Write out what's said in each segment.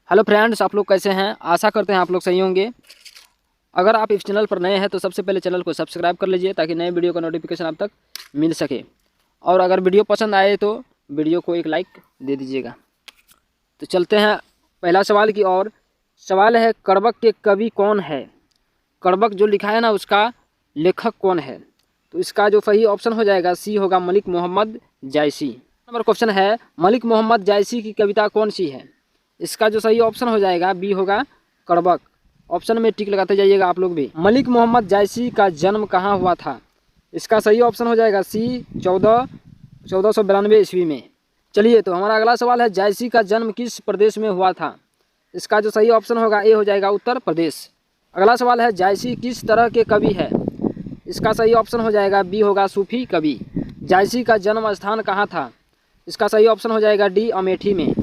Hello friends, आप लोग कैसे हैं? आशा करते हैं आप लोग सही होंगे। अगर आप इस चैनल पर नए हैं तो सबसे पहले चैनल को सब्सक्राइब कर लीजिए ताकि नए वीडियो का नोटिफिकेशन आप तक मिल सके। और अगर वीडियो पसंद आए तो वीडियो को एक लाइक दे दीजिएगा। तो चलते हैं पहला सवाल की ओर। सवाल है, कड़बक के कवि कौन है? कड़बक जो लिखा है ना, उसका लेखक कौन है? तो इसका जो सही ऑप्शन हो जाएगा सी होगा, मलिक मोहम्मद जायसी। नंबर क्वेश्चन है, मलिक मोहम्मद जायसी की कविता कौन सी है? इसका जो सही ऑप्शन हो जाएगा बी होगा, कड़बक। ऑप्शन में टिक लगाते जाइएगा आप लोग भी। मलिक मोहम्मद जायसी का जन्म कहाँ हुआ था? इसका सही ऑप्शन हो जाएगा सी 1492 ईस्वी में। चलिए, तो हमारा अगला सवाल है, जायसी का जन्म किस प्रदेश में हुआ था? इसका जो सही ऑप्शन होगा ए हो जाएगा, उत्तर प्रदेश। अगला सवाल है, जायसी किस तरह के कवि है? इसका सही ऑप्शन हो जाएगा बी होगा, सूफी कवि। जायसी का जन्म स्थान कहाँ था? इसका सही ऑप्शन हो जाएगा डी, अमेठी में।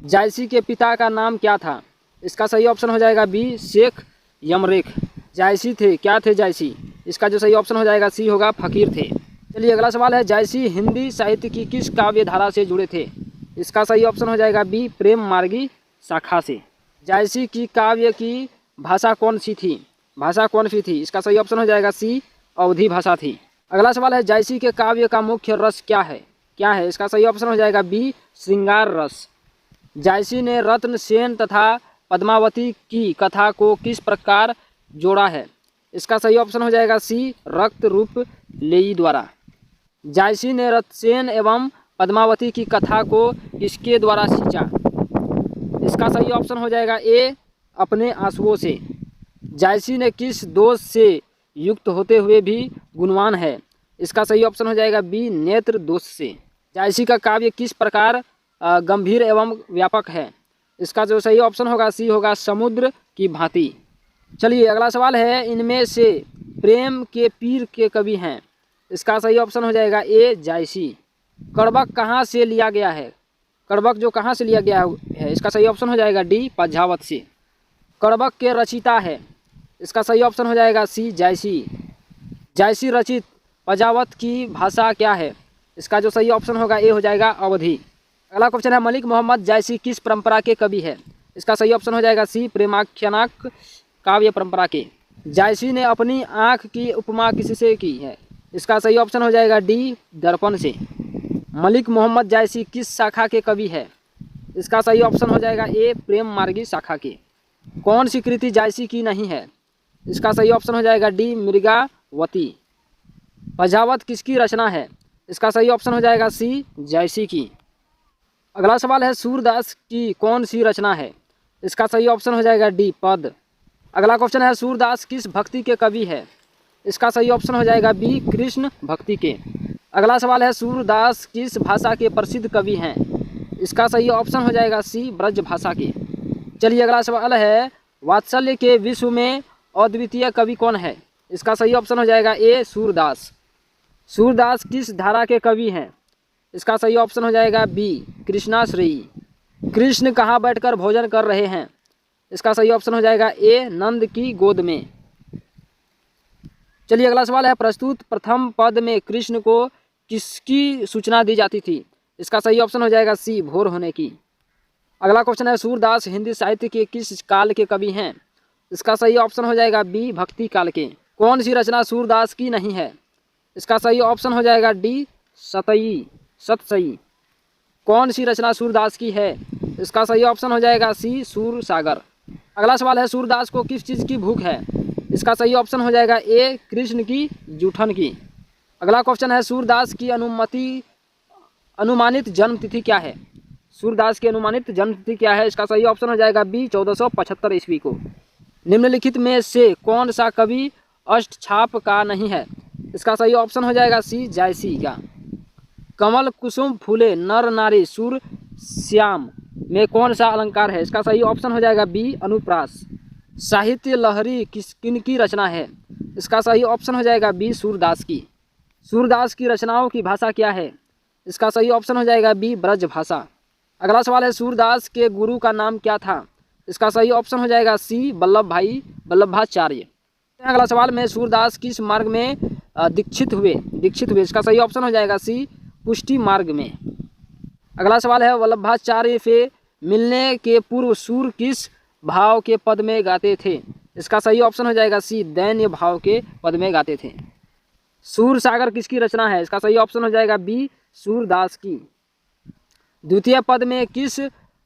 जायसी के पिता का नाम क्या था? इसका सही ऑप्शन हो जाएगा बी, शेख यमरेख। जायसी थे, क्या थे जायसी? इसका जो सही ऑप्शन हो जाएगा सी होगा, फकीर थे। चलिए, अगला सवाल है, जायसी हिंदी साहित्य की किस काव्य धारा से जुड़े थे? इसका सही ऑप्शन हो जाएगा बी, प्रेम मार्गी शाखा से। जायसी की काव्य की भाषा कौन सी थी? भाषा कौन सी थी? इसका सही ऑप्शन हो जाएगा सी, अवधी भाषा थी। अगला सवाल है, जायसी के काव्य का मुख्य रस क्या है? क्या है? इसका सही ऑप्शन हो जाएगा बी, श्रृंगार रस। जायसी ने रत्न सेन तथा पद्मावती की कथा को किस प्रकार जोड़ा है? इसका सही ऑप्शन हो जाएगा सी, रक्त रूप लेई द्वारा। जायसी ने रत्नसेन एवं पद्मावती की कथा को किसके द्वारा सींचा? इसका सही ऑप्शन हो जाएगा ए, अपने आंसुओं से। जायसी ने किस दोष से युक्त होते हुए भी गुणवान है? इसका सही ऑप्शन हो जाएगा बी, नेत्र दोष से। जायसी का काव्य किस प्रकार गंभीर एवं व्यापक है? इसका जो सही ऑप्शन होगा सी होगा, समुद्र की भांति। चलिए, अगला सवाल है, इनमें से प्रेम के पीर के कवि हैं? इसका सही ऑप्शन हो जाएगा ए, जायसी। कड़बक कहाँ से लिया गया है? कड़बक जो कहाँ से लिया गया है, इसका सही ऑप्शन हो जाएगा डी, पद्मावत से। कड़बक के रचिता है? इसका सही ऑप्शन हो जाएगा सी, जायसी। जायसी रचित पद्मावत की भाषा क्या है? इसका जो सही ऑप्शन होगा ए हो जाएगा, अवधी। अगला क्वेश्चन है, मलिक मोहम्मद जायसी किस परंपरा के कवि है? इसका सही ऑप्शन हो जाएगा सी, प्रेमाख्यानक काव्य परंपरा के। जायसी ने अपनी आँख की उपमा किससे की है? इसका सही ऑप्शन हो जाएगा डी, दर्पण से। मलिक मोहम्मद जायसी किस शाखा के कवि है? इसका सही ऑप्शन हो जाएगा ए, प्रेम मार्गी शाखा के। कौन सी कृति जायसी की नहीं है? इसका सही ऑप्शन हो जाएगा डी, मृगावती। पद्मावत किसकी रचना है? इसका सही ऑप्शन हो जाएगा सी, जायसी की। अगला सवाल है, सूरदास की कौन सी रचना है? इसका सही ऑप्शन हो जाएगा डी, पद। अगला क्वेश्चन है, सूरदास किस भक्ति के कवि है? इसका सही ऑप्शन हो जाएगा बी, कृष्ण भक्ति के। अगला सवाल है, सूरदास किस भाषा के प्रसिद्ध कवि हैं? इसका सही ऑप्शन हो जाएगा सी, ब्रज भाषा के। चलिए, अगला सवाल है, वात्सल्य के विश्व में अद्वितीय कवि कौन है? इसका सही ऑप्शन हो जाएगा ए, सूरदास। सूरदास किस धारा के कवि हैं? इसका सही ऑप्शन हो जाएगा बी, कृष्णाश्रयी। कृष्ण कहाँ बैठकर भोजन कर रहे हैं? इसका सही ऑप्शन हो जाएगा ए, नंद की गोद में। चलिए, अगला सवाल है, प्रस्तुत प्रथम पद में कृष्ण को किसकी सूचना दी जाती थी? इसका सही ऑप्शन हो जाएगा सी, भोर होने की। अगला क्वेश्चन है, सूरदास हिंदी साहित्य के किस काल के कवि हैं? इसका सही ऑप्शन हो जाएगा बी, भक्ति काल के। कौन सी रचना सूरदास की नहीं है? इसका सही ऑप्शन हो जाएगा डी, सतसई। कौन सी रचना सूरदास की है? इसका सही ऑप्शन हो जाएगा सी, सूर सागर। अगला सवाल है, सूरदास को किस चीज़ की भूख है? इसका सही ऑप्शन हो जाएगा ए, कृष्ण की जूठन की। अगला क्वेश्चन है, सूरदास की अनुमानित जन्म तिथि क्या है? सूरदास की अनुमानित जन्म तिथि क्या है? इसका सही ऑप्शन हो जाएगा बी, 1475 ईस्वी को। निम्नलिखित में से कौन सा कवि अष्टछाप का नहीं है? इसका सही ऑप्शन हो जाएगा सी, जायसी का। कमल कुसुम फूले नर नारी सुर श्याम में कौन सा अलंकार है? इसका सही ऑप्शन हो जाएगा बी, अनुप्रास। साहित्य लहरी किनकी रचना है? इसका सही ऑप्शन हो जाएगा बी, सूरदास की। सूरदास की रचनाओं की भाषा क्या है? इसका सही ऑप्शन हो जाएगा बी, ब्रज भाषा। अगला सवाल है, सूरदास के गुरु का नाम क्या था? इसका सही ऑप्शन हो जाएगा सी, वल्लभाचार्य। अगला सवाल में, सूरदास किस मार्ग में दीक्षित हुए? इसका सही ऑप्शन हो जाएगा सी, पुष्टि मार्ग में। अगला सवाल है, वल्लभाचार्य से मिलने के पूर्व सूर किस भाव के पद में गाते थे? इसका सही ऑप्शन हो जाएगा सी, दैन्य भाव के पद में गाते थे। सूर सागर किसकी रचना है? इसका सही ऑप्शन हो जाएगा बी, सूरदास की। द्वितीय पद में किस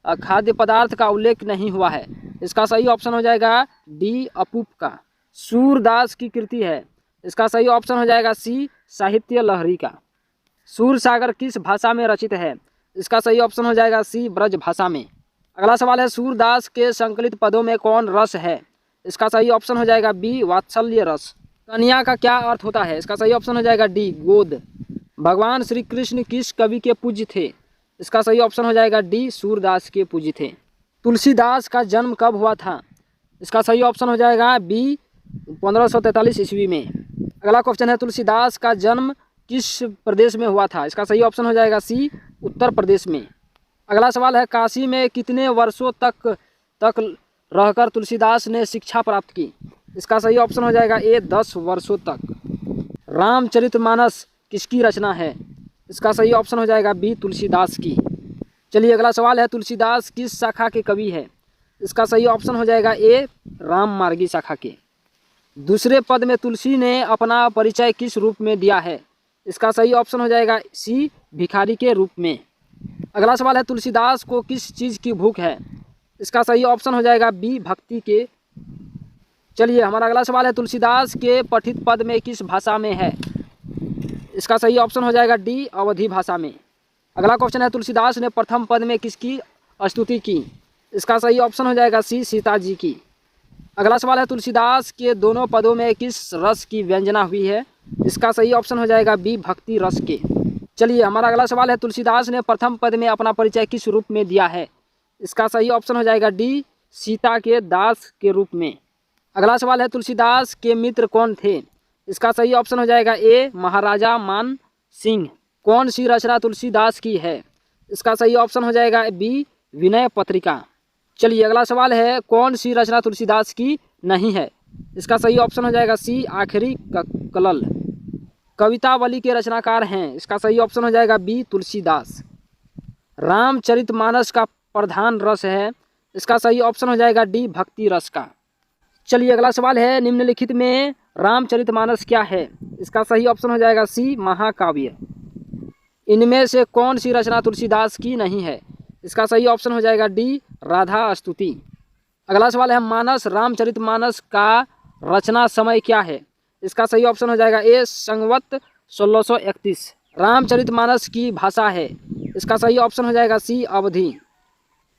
खाद्य पदार्थ का उल्लेख नहीं हुआ है? इसका सही ऑप्शन हो जाएगा डी, अपूप का। सूरदास की कृति है, इसका सही ऑप्शन हो जाएगा सी, साहित्य लहरी का। सूर सागर किस भाषा में रचित है? इसका सही ऑप्शन हो जाएगा सी, ब्रज भाषा में। अगला सवाल है, सूरदास के संकलित पदों में कौन रस है? इसका सही ऑप्शन हो जाएगा बी, वात्सल्य रस। कन्या का क्या अर्थ होता है? इसका सही ऑप्शन हो जाएगा डी, गोद। भगवान श्री कृष्ण किस कवि के पूज्य थे? इसका सही ऑप्शन हो जाएगा डी, सूरदास के पूज्य थे। तुलसीदास का जन्म कब हुआ था? इसका सही ऑप्शन हो जाएगा बी, 1543 ईस्वी में। अगला क्वेश्चन है, तुलसीदास का जन्म किस प्रदेश में हुआ था? इसका सही ऑप्शन हो जाएगा सी, उत्तर प्रदेश में। अगला सवाल है, काशी में कितने वर्षों तक रहकर तुलसीदास ने शिक्षा प्राप्त की? इसका सही ऑप्शन हो जाएगा ए, 10 वर्षों तक। रामचरितमानस किसकी रचना है? इसका सही ऑप्शन हो जाएगा बी, तुलसीदास की। चलिए अगला सवाल है, तुलसीदास किस शाखा के कवि है? इसका सही ऑप्शन हो जाएगा ए, राममार्गी शाखा के। दूसरे पद में तुलसी ने अपना परिचय किस रूप में दिया है? इसका सही ऑप्शन हो जाएगा सी, भिखारी के रूप में। अगला सवाल है, तुलसीदास को किस चीज़ की भूख है? इसका सही ऑप्शन हो जाएगा बी, भक्ति के। चलिए हमारा अगला सवाल है, तुलसीदास के पठित पद में किस भाषा में है? इसका सही ऑप्शन हो जाएगा डी, अवधी भाषा में। अगला क्वेश्चन है, तुलसीदास ने प्रथम पद में किसकी स्तुति की? इसका सही ऑप्शन हो जाएगा सी, सीता जी की। अगला सवाल है, तुलसीदास के दोनों पदों में किस रस की व्यंजना हुई है? इसका सही ऑप्शन हो जाएगा बी, भक्ति रस के। चलिए हमारा अगला सवाल है, तुलसीदास ने प्रथम पद में अपना परिचय किस रूप में दिया है? इसका सही ऑप्शन हो जाएगा डी, सीता के दास के रूप में। अगला सवाल है, तुलसीदास के मित्र कौन थे? इसका सही ऑप्शन हो जाएगा ए, महाराजा मान सिंह। कौन सी रचना तुलसीदास की है? इसका सही ऑप्शन हो जाएगा बी, विनय पत्रिका। चलिए अगला सवाल है, कौन सी रचना तुलसीदास की नहीं है? इसका सही ऑप्शन हो जाएगा सी, आखिरी कलल। कवितावली के रचनाकार हैं? इसका सही ऑप्शन हो जाएगा बी, तुलसीदास। रामचरितमानस का प्रधान रस है? इसका सही ऑप्शन हो जाएगा डी, भक्ति रस का। चलिए अगला सवाल है, निम्नलिखित में रामचरितमानस क्या है? इसका सही ऑप्शन हो जाएगा सी, महाकाव्य। इनमें से कौन सी रचना तुलसीदास की नहीं है? इसका सही ऑप्शन हो जाएगा डी, राधा स्तुति। अगला सवाल है, मानस रामचरितमानस का रचना समय क्या है? इसका सही ऑप्शन हो जाएगा ए, संवत 1631। रामचरितमानस की भाषा है? इसका सही ऑप्शन हो जाएगा सी, अवधी।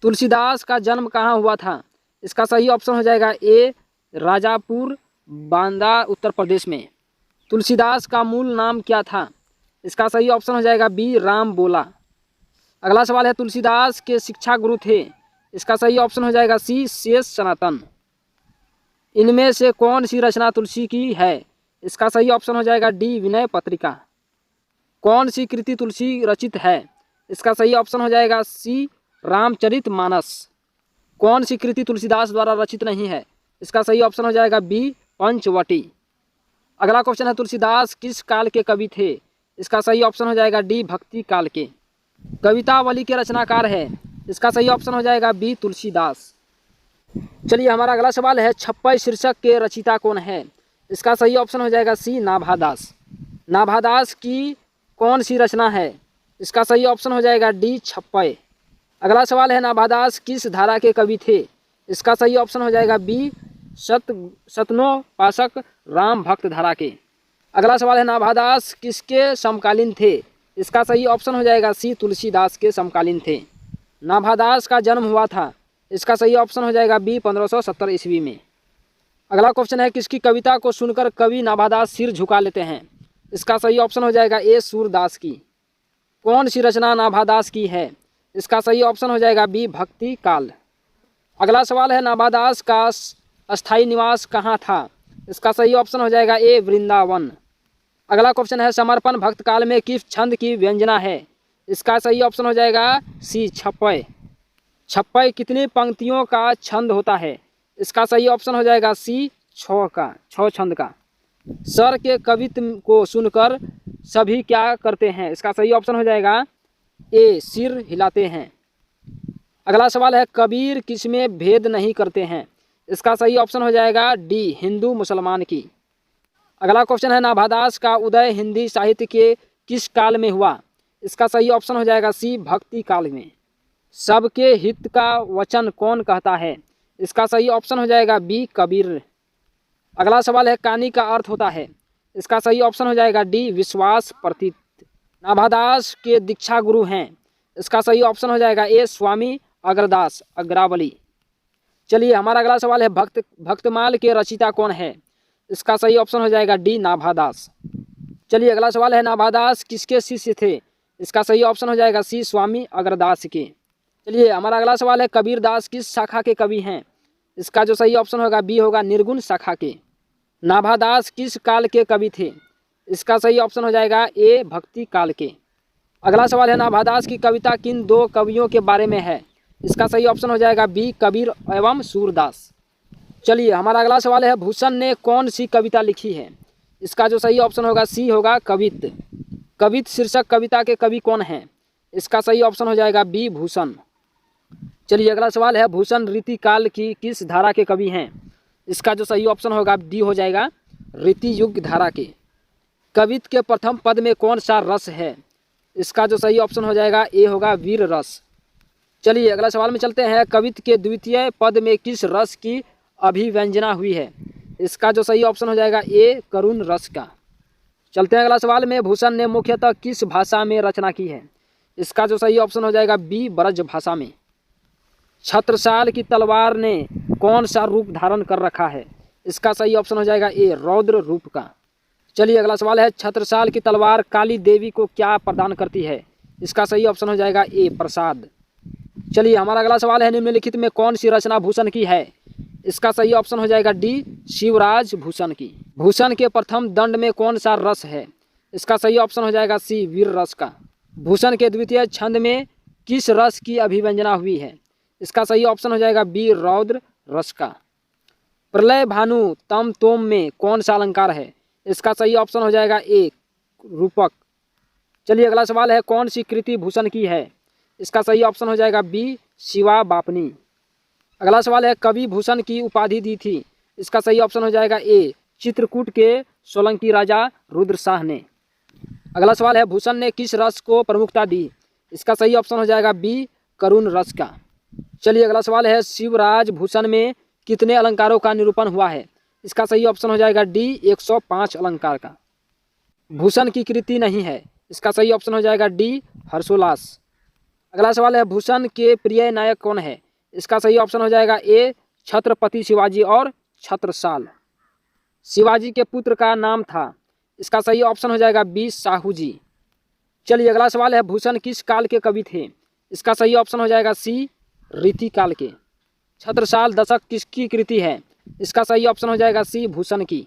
तुलसीदास का जन्म कहाँ हुआ था? इसका सही ऑप्शन हो जाएगा ए, राजापुर, बांदा, उत्तर प्रदेश में। तुलसीदास का मूल नाम क्या था? इसका सही ऑप्शन हो जाएगा बी, राम बोला। अगला सवाल है, तुलसीदास के शिक्षा गुरु थे? इसका सही ऑप्शन हो जाएगा सी, शेष सनातन। इनमें से कौन सी रचना तुलसी की है? इसका सही ऑप्शन हो जाएगा डी, विनय पत्रिका। कौन सी कृति तुलसी रचित है? इसका सही ऑप्शन हो जाएगा सी, रामचरितमानस। कौन सी कृति तुलसीदास द्वारा रचित नहीं है? इसका सही ऑप्शन हो जाएगा बी, पंचवटी। अगला क्वेश्चन है, तुलसीदास किस काल के कवि थे? इसका सही ऑप्शन हो जाएगा डी, भक्ति काल के। कवितावली के रचनाकार है? इसका सही ऑप्शन हो जाएगा बी, तुलसीदास। चलिए हमारा अगला सवाल है, छप्पय शीर्षक के रचयिता कौन है? इसका सही ऑप्शन हो जाएगा सी, नाभादास। नाभादास की कौन सी रचना है? इसका सही ऑप्शन हो जाएगा डी, छप्पय। अगला सवाल है, नाभादास किस धारा के कवि थे? इसका सही ऑप्शन हो जाएगा बी, शतनोपासक राम भक्त धारा के। अगला सवाल है, नाभादास किसके समकालीन थे? इसका सही ऑप्शन हो जाएगा सी, तुलसीदास के समकालीन थे। नाभादास का जन्म हुआ था? इसका सही ऑप्शन हो जाएगा बी, 1570 ईस्वी में। अगला क्वेश्चन है, किसकी कविता को सुनकर कवि नाभादास सिर झुका लेते हैं? इसका सही ऑप्शन हो जाएगा ए, सूरदास की। कौन सी रचना नाभादास की है? इसका सही ऑप्शन हो जाएगा बी, भक्ति काल। अगला सवाल है, नाभादास का अस्थायी निवास कहाँ था? इसका सही ऑप्शन हो जाएगा ए, वृंदावन। अगला क्वेश्चन है, समर्पण भक्त काल में किस छंद की व्यंजना है? इसका सही ऑप्शन हो जाएगा सी, छप्पय। छप्पय कितनी पंक्तियों का छंद होता है? इसका सही ऑप्शन हो जाएगा सी, 6 का, 6 छंद का। सर के कवित्व को सुनकर सभी क्या करते हैं? इसका सही ऑप्शन हो जाएगा ए, सिर हिलाते हैं। अगला सवाल है कबीर किसमें भेद नहीं करते हैं? इसका सही ऑप्शन हो जाएगा डी हिंदू मुसलमान की। अगला क्वेश्चन है नाभादास का उदय हिंदी साहित्य के किस काल में हुआ? इसका सही ऑप्शन हो जाएगा सी भक्ति काल में। सबके हित का वचन कौन कहता है? इसका सही ऑप्शन हो जाएगा बी कबीर। अगला सवाल है कहानी का अर्थ होता है? इसका सही ऑप्शन हो जाएगा डी विश्वास प्रतीत। नाभादास के दीक्षा गुरु हैं? इसका सही ऑप्शन हो जाएगा ए स्वामी अग्रदास अग्रावली। चलिए हमारा अगला सवाल है भक्तमाल के रचयिता कौन है? इसका सही ऑप्शन हो जाएगा डी नाभादास। चलिए अगला सवाल है नाभादास किसके शिष्य थे? इसका सही ऑप्शन हो जाएगा सी स्वामी अग्रदास के। चलिए हमारा अगला सवाल है कबीरदास किस शाखा के कवि हैं? इसका जो सही ऑप्शन होगा बी होगा निर्गुण शाखा के। नाभादास किस काल के कवि थे? इसका सही ऑप्शन हो जाएगा ए भक्ति काल के। अगला सवाल है नाभादास की कविता किन दो कवियों के बारे में है? इसका सही ऑप्शन हो जाएगा बी कबीर एवं सूरदास। चलिए हमारा अगला सवाल है भूषण ने कौन सी कविता लिखी है? इसका जो सही ऑप्शन होगा सी होगा कवित। कवित शीर्षक कविता के कवि कौन हैं? इसका सही ऑप्शन हो जाएगा बी भूषण। चलिए अगला सवाल है भूषण रीति काल की किस धारा के कवि हैं? इसका जो सही ऑप्शन होगा डी हो जाएगा रीति युग धारा के। कवित के प्रथम पद में कौन सा रस है? इसका जो सही ऑप्शन हो जाएगा ए होगा वीर रस। चलिए अगला सवाल में चलते हैं कवित के द्वितीय पद में किस रस की अभिव्यंजना हुई है? इसका जो सही ऑप्शन हो जाएगा ए करुण रस का। चलते हैं अगला सवाल में भूषण ने मुख्यतः किस भाषा में रचना की है? इसका जो सही ऑप्शन हो जाएगा बी ब्रज भाषा में। छत्रसाल की तलवार ने कौन सा रूप धारण कर रखा है? इसका सही ऑप्शन हो जाएगा ए रौद्र रूप का। चलिए अगला सवाल है छत्रसाल की तलवार काली देवी को क्या प्रदान करती है? इसका सही ऑप्शन हो जाएगा ए प्रसाद। चलिए हमारा अगला सवाल है निम्नलिखित में कौन सी रचना भूषण की है? इसका सही ऑप्शन हो जाएगा डी शिवराज भूषण की। भूषण के प्रथम दंड में कौन सा रस है? इसका सही ऑप्शन हो जाएगा सी वीर रस का। भूषण के द्वितीय छंद में किस रस की अभिव्यंजना हुई है? इसका सही ऑप्शन हो जाएगा बी रौद्र रस का। प्रलय भानु तम तोम में कौन सा अलंकार है? इसका सही ऑप्शन हो जाएगा ए रूपक। चलिए अगला सवाल है कौन सी कृति भूषण की है? इसका सही ऑप्शन हो जाएगा बी शिवा बापनी। अगला सवाल है कवि भूषण की उपाधि दी थी? इसका सही ऑप्शन हो जाएगा ए चित्रकूट के सोलंकी राजा रुद्र शाह ने। अगला सवाल है भूषण ने किस रस को प्रमुखता दी? इसका सही ऑप्शन हो जाएगा बी करुण रस का। चलिए अगला सवाल है शिवराज भूषण में कितने अलंकारों का निरूपण हुआ है? इसका सही ऑप्शन हो जाएगा डी 105 अलंकार का। भूषण की कृति नहीं है, इसका सही ऑप्शन हो जाएगा डी हर्षोल्लास। अगला सवाल है भूषण के प्रिय नायक कौन है? इसका सही ऑप्शन हो जाएगा ए छत्रपति शिवाजी और छत्रसाल। शिवाजी के पुत्र का नाम था, इसका सही ऑप्शन हो जाएगा बी साहू जी। चलिए अगला सवाल है भूषण किस काल के कवि थे? इसका सही ऑप्शन हो जाएगा सी रीति काल के। छत्रसाल दशक किसकी कृति है? इसका सही ऑप्शन हो जाएगा सी भूषण की।